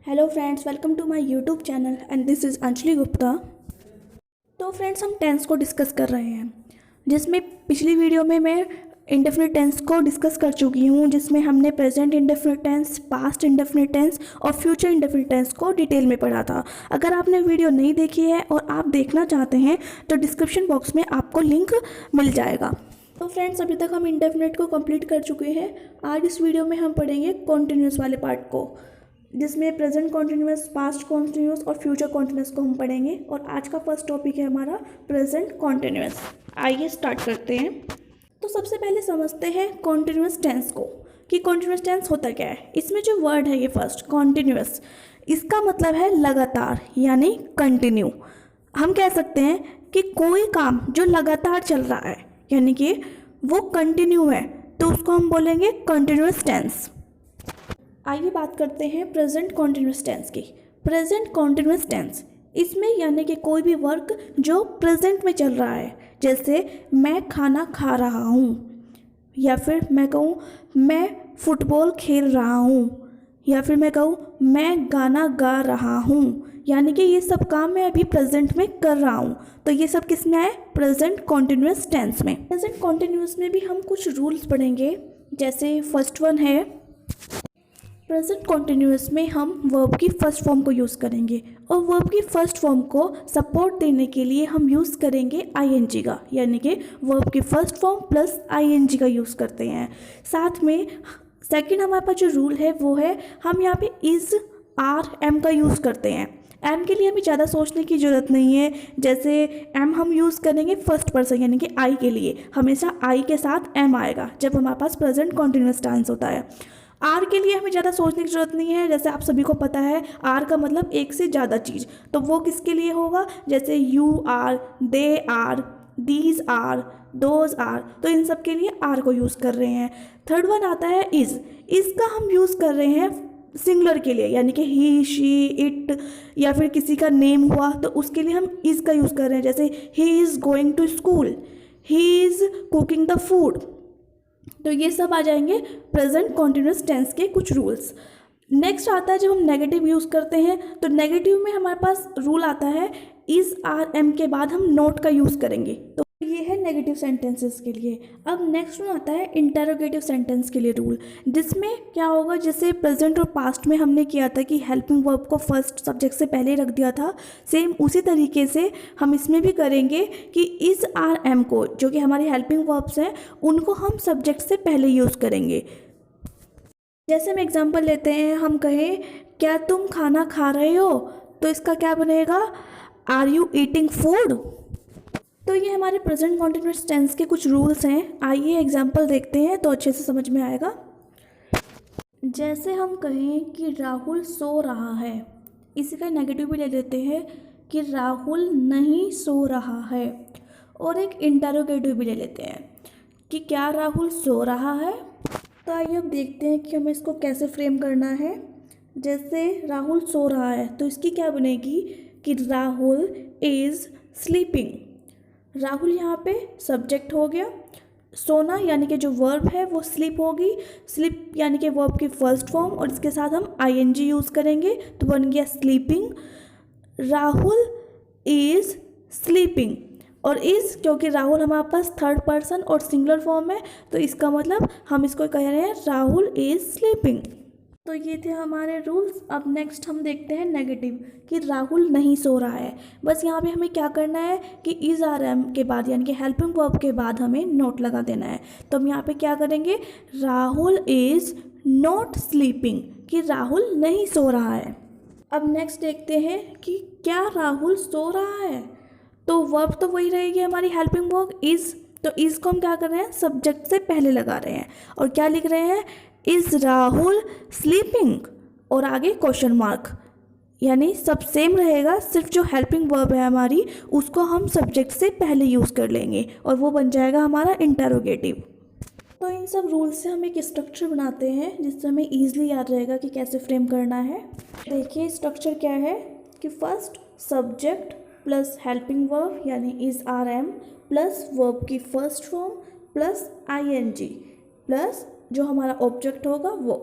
Hello friends, welcome to my YouTube channel and this is Anjali Gupta. तो friends, हम tense को discuss कर रहे हैं, जिसमें पिछली वीडियो में मैं इंडेफिनिट टेंस को डिस्कस कर चुकी हूँ, जिसमें हमने present indefinite tense, past indefinite tense और फ्यूचर इंडेफिनिट टेंस को डिटेल में पढ़ा था। अगर आपने वीडियो नहीं देखी है और आप देखना चाहते हैं तो डिस्क्रिप्शन बॉक्स में आपको लिंक मिल जाएगा। तो फ्रेंड्स, अभी तक हम इंडेफिनिट को कंप्लीट कर चुके हैं। आज इस वीडियो में हम पढ़ेंगे कॉन्टिन्यूस वाले पार्ट को, जिसमें प्रेजेंट कॉन्टिन्यूस, पास्ट कॉन्टिन्यूस और फ्यूचर कॉन्टिन्यूस को हम पढ़ेंगे। और आज का फर्स्ट टॉपिक है हमारा प्रेजेंट कॉन्टिन्यूस। आइए स्टार्ट करते हैं। तो सबसे पहले समझते हैं कॉन्टिन्यूस टेंस को, कि कॉन्टिन्यूस टेंस होता क्या है। इसमें जो वर्ड है ये फर्स्ट कॉन्टिन्यूस, इसका मतलब है लगातार, यानी कंटिन्यू। हम कह सकते हैं कि कोई काम जो लगातार चल रहा है, यानी कि वो कंटिन्यू है, तो उसको हम बोलेंगे कंटिन्यूस टेंस। आइए बात करते हैं प्रेजेंट कॉन्टिन्यूस टेंस की। प्रेजेंट कॉन्टिन्यूस टेंस, इसमें यानी कि कोई भी वर्क जो प्रेजेंट में चल रहा है, जैसे मैं खाना खा रहा हूँ, या फिर मैं कहूँ मैं फुटबॉल खेल रहा हूँ, या फिर मैं कहूँ मैं गाना गा रहा हूँ, यानी कि ये सब काम मैं अभी प्रेजेंट में कर रहा हूँ। तो ये सब किस में आए? प्रेजेंट कॉन्टिन्यूस टेंस में। प्रेजेंट कॉन्टिन्यूस में भी हम कुछ रूल्स पढ़ेंगे। जैसे फर्स्ट वन है, प्रेजेंट कॉन्टिन्यूस में हम वर्ब की फर्स्ट फॉर्म को यूज़ करेंगे, और वर्ब की फर्स्ट फॉर्म को सपोर्ट देने के लिए हम यूज़ करेंगे आईएनजी का, यानी कि वर्ब की फर्स्ट फॉर्म प्लस आईएनजी का यूज़ करते हैं। साथ में सेकंड हमारे पास जो रूल है वो है, हम यहाँ पे इज़, आर, एम का यूज़ करते हैं। एम के लिए हमें ज़्यादा सोचने की ज़रूरत नहीं है। जैसे एम हम यूज़ करेंगे फर्स्ट पर्सन, यानी कि आई के लिए हमेशा आई के साथ एम आएगा जब हमारे पास प्रेजेंट कॉन्टिन्यूस टेंस होता है। आर के लिए हमें ज़्यादा सोचने की ज़रूरत नहीं है। जैसे आप सभी को पता है आर का मतलब एक से ज़्यादा चीज़, तो वो किसके लिए होगा? जैसे you are, they are, these are, those are, तो इन सब के लिए आर को यूज़ कर रहे हैं। थर्ड वन आता है इज़। इज़ का हम यूज़ कर रहे हैं सिंगुलर के लिए, यानी कि ही, शी, इट, या फिर किसी का नेम हुआ तो उसके लिए हम इज़ का यूज़ कर रहे हैं। जैसे he is going to school, he is cooking the food. तो ये सब आ जाएंगे प्रेजेंट कॉन्टिन्यूस टेंस के कुछ रूल्स। नेक्स्ट आता है जब हम नेगेटिव यूज़ करते हैं, तो नेगेटिव में हमारे पास रूल आता है इज़, आर, एम के बाद हम नॉट का यूज़ करेंगे। तो ये है नेगेटिव सेंटेंसेस के लिए। अब नेक्स्ट में आता है इंटरोगेटिव सेंटेंस के लिए रूल, जिसमें क्या होगा, जैसे प्रेजेंट और पास्ट में हमने किया था कि हेल्पिंग वर्ब को फर्स्ट सब्जेक्ट से पहले रख दिया था, सेम उसी तरीके से हम इसमें भी करेंगे कि इज़, आर, एम को, जो कि हमारी हेल्पिंग वर्ब्स हैं, उनको हम सब्जेक्ट से पहले यूज़ करेंगे। जैसे हम एग्जाम्पल लेते हैं, हम कहें क्या तुम खाना खा रहे हो, तो इसका क्या बनेगा? Are you eating food. तो ये हमारे प्रेजेंट कॉन्टिन्यूस टेंस के कुछ रूल्स हैं। आइए एग्जाम्पल देखते हैं तो अच्छे से समझ में आएगा। जैसे हम कहें कि राहुल सो रहा है, इसी का नेगेटिव भी ले लेते हैं कि राहुल नहीं सो रहा है, और एक इंटरोगेटिव भी ले लेते हैं कि क्या राहुल सो रहा है। तो आइए अब देखते हैं कि हमें इसको कैसे फ्रेम करना है। जैसे राहुल सो रहा है, तो इसकी क्या बनेगी कि राहुल इज़ स्लीपिंग। राहुल यहाँ पे सब्जेक्ट हो गया, सोना यानी कि जो वर्ब है वो स्लीप होगी, स्लीप यानी कि वर्ब की फर्स्ट फॉर्म, और इसके साथ हम आईएनजी यूज़ करेंगे तो बन गया स्लीपिंग। राहुल इज़ स्लीपिंग, और इज़ क्योंकि राहुल हमारे पास थर्ड पर्सन और सिंगुलर फॉर्म है, तो इसका मतलब हम इसको कह रहे हैं राहुल इज़ स्लीपिंग। तो ये थे हमारे रूल्स। अब नेक्स्ट हम देखते हैं नेगेटिव, कि राहुल नहीं सो रहा है। बस यहाँ पे हमें क्या करना है कि इज़, आर, एम के बाद यानी कि हेल्पिंग वर्ब के बाद हमें नोट लगा देना है। तो हम यहाँ पे क्या करेंगे? राहुल इज़ नॉट स्लीपिंग, कि राहुल नहीं सो रहा है। अब नेक्स्ट देखते हैं कि क्या राहुल सो रहा है, तो वर्ब तो वही रहेगी हमारी हेल्पिंग वर्ब इज़, तो इज़ को हम क्या कर रहे हैं? सब्जेक्ट से पहले लगा रहे हैं, और क्या लिख रहे हैं? इज़ राहुल स्लीपिंग, और आगे क्वेश्चन मार्क, यानी सब सेम रहेगा, सिर्फ जो हेल्पिंग वर्ब है हमारी उसको हम सब्जेक्ट से पहले यूज़ कर लेंगे, और वो बन जाएगा हमारा इंटरोगेटिव। तो इन सब रूल्स से हम एक स्ट्रक्चर बनाते हैं जिससे हमें ईजिली याद रहेगा कि कैसे फ्रेम करना है। देखिए स्ट्रक्चर क्या है कि first subject plus helping verb यानी is, are, am, plus verb की first form plus ING, plus जो हमारा ऑब्जेक्ट होगा वो।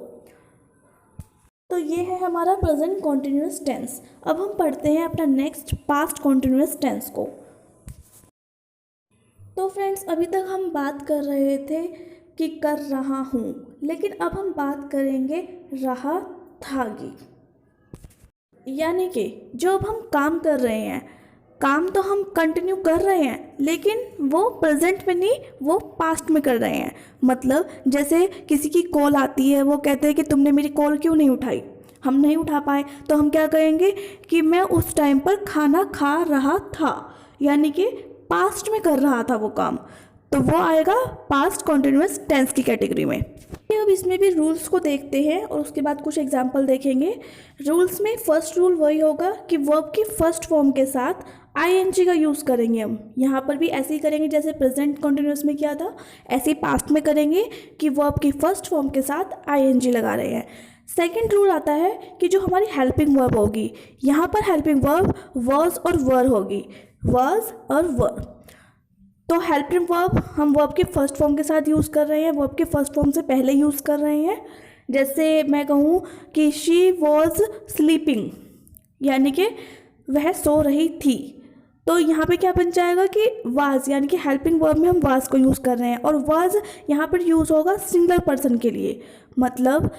तो ये है हमारा प्रेजेंट कॉन्टिन्यूअस टेंस। अब हम पढ़ते हैं अपना नेक्स्ट पास्ट कॉन्टिन्यूअस टेंस को। तो फ्रेंड्स, अभी तक हम बात कर रहे थे कि कर रहा हूँ, लेकिन अब हम बात करेंगे रहा था की। यानी कि जो अब हम काम कर रहे हैं, काम तो हम कंटिन्यू कर रहे हैं, लेकिन वो प्रेजेंट में नहीं, वो पास्ट में कर रहे हैं। मतलब जैसे किसी की कॉल आती है, वो कहते हैं कि तुमने मेरी कॉल क्यों नहीं उठाई, हम नहीं उठा पाए, तो हम क्या कहेंगे कि मैं उस टाइम पर खाना खा रहा था, यानी कि पास्ट में कर रहा था वो काम, तो वो आएगा पास्ट कॉन्टिन्यूअस टेंस की कैटेगरी में। अब इसमें भी रूल्स को देखते हैं और उसके बाद कुछ एग्जाम्पल देखेंगे। रूल्स में फर्स्ट रूल वही होगा कि वर्ब की फर्स्ट फॉर्म के साथ आईएनजी का यूज़ करेंगे। हम यहाँ पर भी ऐसे ही करेंगे जैसे प्रेजेंट कॉन्टिन्यूअस में किया था, ऐसे ही पास्ट में करेंगे कि वर्ब की फर्स्ट फॉर्म के साथ आईएनजी लगा रहे हैं। सेकेंड रूल आता है कि जो हमारी हेल्पिंग वर्ब होगी, यहाँ पर हेल्पिंग वर्ब वॉज और वर होगी, वॉज और वर। तो हेल्पिंग वर्ब हम वर्ब के फर्स्ट फॉर्म के साथ यूज़ कर रहे हैं, वर्ब के फर्स्ट फॉर्म से पहले यूज़ कर रहे हैं। जैसे मैं कहूँ कि शी वॉज स्लीपिंग, यानी कि वह सो रही थी, तो यहाँ पे क्या बन जाएगा कि वाज, यानी कि हेल्पिंग वर्ब में हम वाज को यूज़ कर रहे हैं, और वाज यहाँ पर यूज़ होगा सिंगुलर पर्सन के लिए। मतलब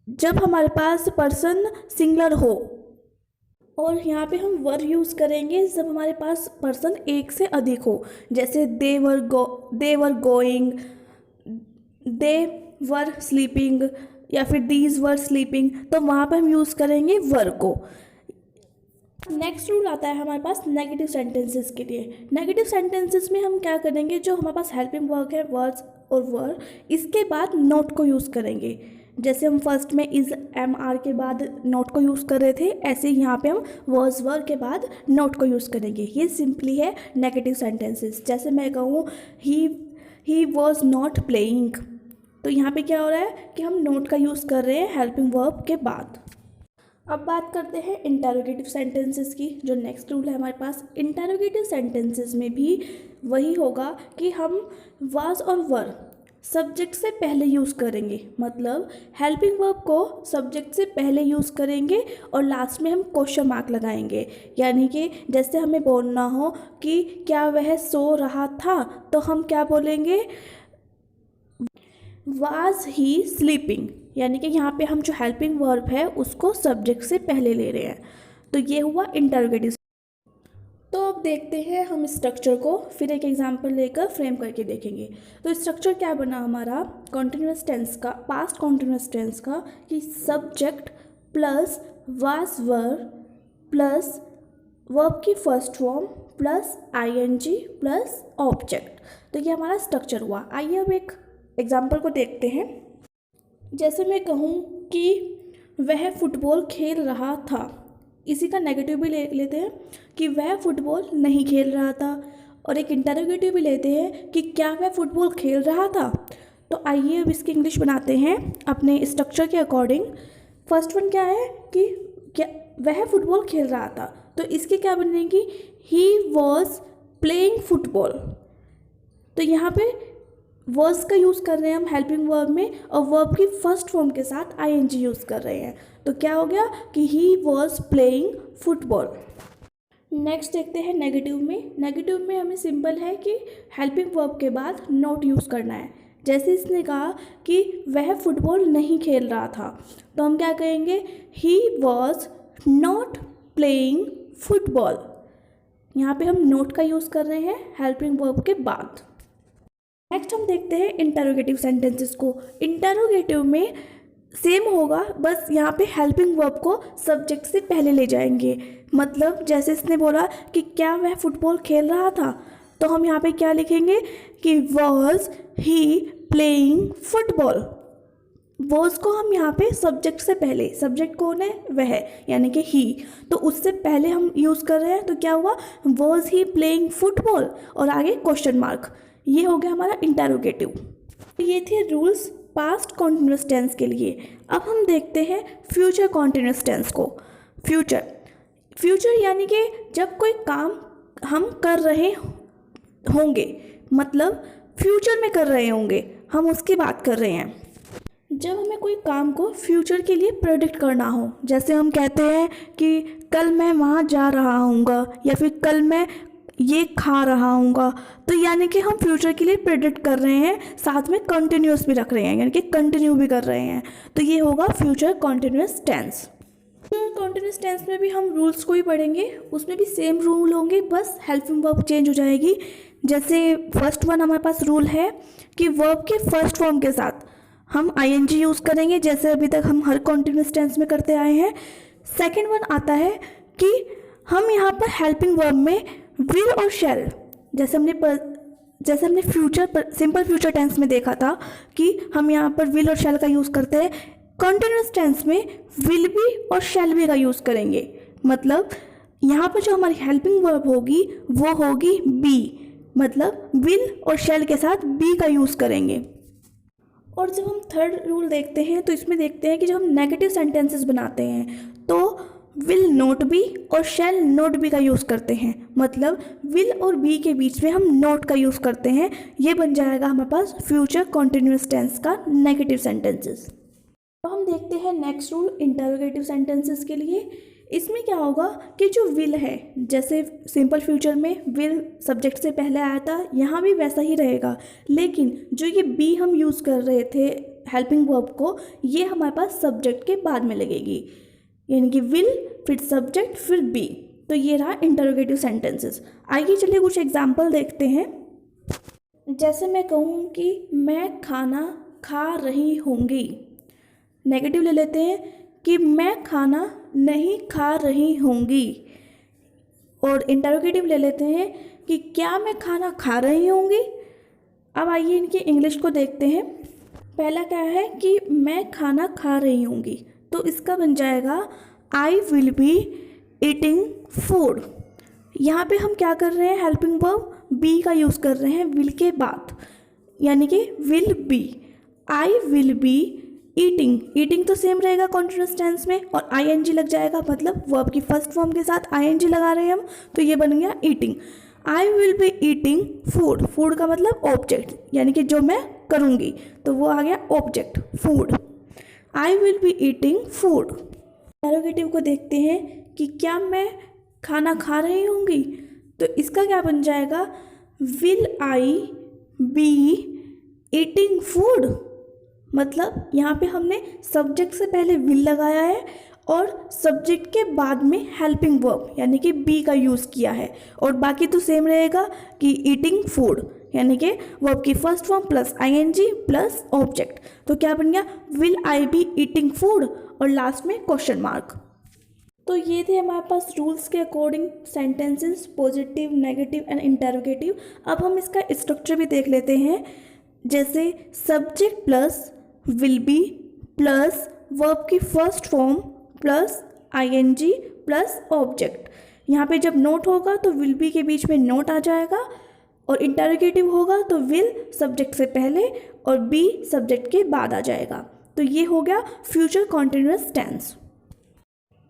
जब हमारे पास पर्सन सिंगुलर हो, और यहाँ पे हम वर यूज़ करेंगे जब हमारे पास पर्सन एक से अधिक हो। जैसे दे were going, they were sleeping, या फिर दीज वर स्लीपिंग, तो वहाँ पे हम यूज़ करेंगे वर को। नेक्स्ट रूल आता है हमारे पास नेगेटिव सेंटेंसेस के लिए। नेगेटिव सेंटेंसेस में हम क्या करेंगे, जो हमारे पास हेल्पिंग वर्ब है वर्ड्स और वर, इसके बाद नोट को यूज़ करेंगे। जैसे हम फर्स्ट में इज़ एम आर के बाद नोट को यूज़ कर रहे थे, ऐसे ही यहाँ पे हम वॉज वर के बाद नोट को यूज़ करेंगे। ये सिंपली है नेगेटिव सेंटेंसेस। जैसे मैं कहूँ ही वॉज नॉट प्लेइंग, तो यहाँ पे क्या हो रहा है कि हम नोट का यूज़ कर रहे हैं हेल्पिंग वर्ब के बाद। अब बात करते हैं इंटरोगेटिव सेंटेंसेस की, जो नेक्स्ट रूल है हमारे पास। इंटरोगेटिव सेंटेंसेस में भी वही होगा कि हम वाज और वर सब्जेक्ट से पहले यूज़ करेंगे। मतलब हेल्पिंग वर्ब को सब्जेक्ट से पहले यूज़ करेंगे और लास्ट में हम क्वेश्चन मार्क लगाएंगे। यानी कि जैसे हमें बोलना हो कि क्या वह सो रहा था, तो हम क्या बोलेंगे, वाज ही स्लीपिंग, यानी कि यहाँ पे हम जो हेल्पिंग वर्ब है उसको सब्जेक्ट से पहले ले रहे हैं। तो ये हुआ इंटरोगेटिव। तो अब देखते हैं हम स्ट्रक्चर को, फिर एक एग्जांपल लेकर फ्रेम करके देखेंगे। तो स्ट्रक्चर क्या बना हमारा कॉन्टिन्यूअस टेंस का, पास्ट कॉन्टिन्यूअस टेंस का, कि subject plus was were plus verb की first form plus ING plus object. तो ये हमारा स्ट्रक्चर हुआ। आइए अब एक एग्जाम्पल को देखते हैं। जैसे मैं कहूँ कि वह फुटबॉल खेल रहा था, इसी का नेगेटिव भी लेते हैं कि वह फुटबॉल नहीं खेल रहा था, और एक इंटरोगेटिव भी लेते हैं कि क्या वह फुटबॉल खेल रहा था। तो आइए अब इसकी इंग्लिश बनाते हैं अपने स्ट्रक्चर के अकॉर्डिंग। फर्स्ट वन क्या है कि क्या वह फुटबॉल खेल रहा था, तो इसके क्या बनेगी, ही वॉज प्लेइंग फुटबॉल। तो यहाँ पे वर्ब्स का यूज़ कर रहे हैं हम हेल्पिंग वर्ब में, और वर्ब की फर्स्ट फॉर्म के साथ आईएनजी यूज़ कर रहे हैं। तो क्या हो गया कि he was playing football. Next देखते हैं नेगेटिव में। नेगेटिव में हमें सिंपल है कि हेल्पिंग वर्ब के बाद नॉट यूज़ करना है। जैसे इसने कहा कि वह फुटबॉल नहीं खेल रहा था, तो हम क्या कहेंगे, he was not playing football. यहाँ पे हम नोट का यूज़ कर रहे हैं हेल्पिंग वर्ब के बाद। नेक्स्ट हम देखते हैं इंटरोगेटिव सेंटेंसेस को। इंटरोगेटिव में सेम होगा, बस यहाँ पे हेल्पिंग वर्ब को सब्जेक्ट से पहले ले जाएंगे। मतलब जैसे इसने बोला कि क्या वह फुटबॉल खेल रहा था, तो हम यहाँ पे क्या लिखेंगे कि was he playing football. Was को हम यहाँ पे सब्जेक्ट से पहले, सब्जेक्ट कौन है, वह, यानी कि ही, तो उससे पहले हम यूज़ कर रहे हैं। तो क्या हुआ, वॉज ही प्लेइंग फुटबॉल, और आगे क्वेश्चन मार्क। ये हो गया हमारा इंटरोगेटिव। ये थे रूल्स पास्ट कॉन्टिन्यूअस टेंस के लिए। अब हम देखते हैं फ्यूचर कॉन्टिन्यूअस टेंस को। फ्यूचर यानी कि जब कोई काम हम कर रहे होंगे, मतलब फ्यूचर में कर रहे होंगे, हम उसकी बात कर रहे हैं। जब हमें कोई काम को फ्यूचर के लिए प्रेडिक्ट करना हो, जैसे हम कहते हैं कि कल मैं वहाँ जा रहा हूँगा या फिर कल मैं ये खा रहा हूँगा, तो यानी कि हम फ्यूचर के लिए प्रेडिक्ट कर रहे हैं, साथ में कंटिन्यूस भी रख रहे हैं, यानी कि कंटिन्यू भी कर रहे हैं, तो ये होगा future continuous tense. Future continuous tense में भी हम रूल्स को ही पढ़ेंगे, उसमें भी सेम रूल होंगे, बस हेल्पिंग वर्ब चेंज हो जाएगी। जैसे फर्स्ट वन हमारे पास रूल है कि वर्ब के फर्स्ट फॉर्म के साथ हम ing यूज़ करेंगे, जैसे अभी तक हम हर कॉन्टिन्यूस टेंस में करते आए हैं। सेकेंड वन आता है कि हम यहाँ पर हेल्पिंग वर्ब में विल और शैल, जैसे हमने सिंपल फ्यूचर टेंस में देखा था कि हम यहाँ पर विल और शैल का यूज़ करते हैं, कॉन्टिन्यूस टेंस में विल भी और शैल भी का यूज़ करेंगे। मतलब यहाँ पर जो हमारी हेल्पिंग वर्ब होगी वो होगी बी, मतलब विल और शैल के साथ बी का यूज़ करेंगे। और जब हम थर्ड रूल देखते हैं तो इसमें देखते हैं कि जब हम नेगेटिव सेंटेंसेस बनाते हैं तो विल नॉट बी और शैल नॉट बी का यूज़ करते हैं, मतलब विल और बी के बीच में हम नॉट का यूज़ करते हैं। ये बन जाएगा हमारे पास फ्यूचर कॉन्टिन्यूस टेंस का नेगेटिव सेंटेंसेस। तो हम देखते हैं नेक्स्ट रूल इंटरोगेटिव सेंटेंसेस के लिए। इसमें क्या होगा कि जो विल है, जैसे सिंपल फ्यूचर में विल सब्जेक्ट से पहले आया था, यहाँ भी वैसा ही रहेगा, लेकिन जो ये बी हम यूज़ कर रहे थे हेल्पिंग वर्ब को, ये हमारे पास सब्जेक्ट के बाद में लगेगी, यानी कि विल फिर सब्जेक्ट फिर बी। तो ये रहा इंटरोगेटिव सेंटेंसेस। आइए चलिए कुछ एग्जाम्पल देखते हैं। जैसे मैं कहूँ कि मैं खाना खा रही होंगी, नेगेटिव ले लेते हैं कि मैं खाना नहीं खा रही होंगी, और इंटरोगेटिव ले लेते हैं कि क्या मैं खाना खा रही होंगी। अब आइए इनकी इंग्लिश को देखते हैं। पहला क्या है कि मैं खाना खा रही होंगी, तो इसका बन जाएगा I will be eating food. यहाँ पे हम क्या कर रहे हैं, हेल्पिंग वर्ब बी का यूज़ कर रहे हैं विल के बाद, यानी कि will be. I will be eating तो सेम रहेगा कॉन्टिन्यूस टेंस में, और ing लग जाएगा, मतलब वर्ब की फर्स्ट फॉर्म के साथ ing लगा रहे हैं हम, तो ये बन गया eating. I will be eating food का मतलब ऑब्जेक्ट, यानी कि जो मैं करूँगी, तो वो आ गया object food. I will be eating food. Interrogative को देखते हैं कि क्या मैं खाना खा रही होंगी, तो इसका क्या बन जाएगा, will I be eating food. मतलब यहाँ पे हमने सब्जेक्ट से पहले विल लगाया है और सब्जेक्ट के बाद में हेल्पिंग वर्ब यानी कि बी का यूज़ किया है, और बाकी तो सेम रहेगा कि ईटिंग फूड, यानी कि वर्ब की first form plus ing plus object. तो क्या बन गया, will I be eating food, और लास्ट में क्वेश्चन मार्क। तो ये थे हमारे पास रूल्स के according sentences, positive, negative and interrogative. अब हम इसका स्ट्रक्चर भी देख लेते हैं। जैसे subject plus will be plus verb की first form plus ing plus object. यहाँ पे जब नोट होगा तो विल बी के बीच में नोट आ जाएगा, और इंटरोगेटिव होगा तो विल सब्जेक्ट से पहले और बी सब्जेक्ट के बाद आ जाएगा। तो ये हो गया फ्यूचर कॉन्टिन्यूस टेंस।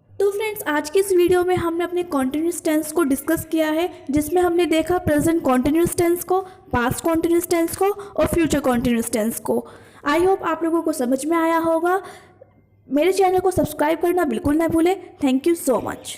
तो फ्रेंड्स, आज की इस वीडियो में हमने अपने कॉन्टिन्यूस टेंस को डिस्कस किया है, जिसमें हमने देखा प्रेजेंट कॉन्टिन्यूस टेंस को, पास्ट कॉन्टिन्यूस टेंस को और फ्यूचर कॉन्टिन्यूस टेंस को। आई होप आप लोगों को समझ में आया होगा। मेरे चैनल को सब्सक्राइब करना बिल्कुल ना भूलें। Thank you so much.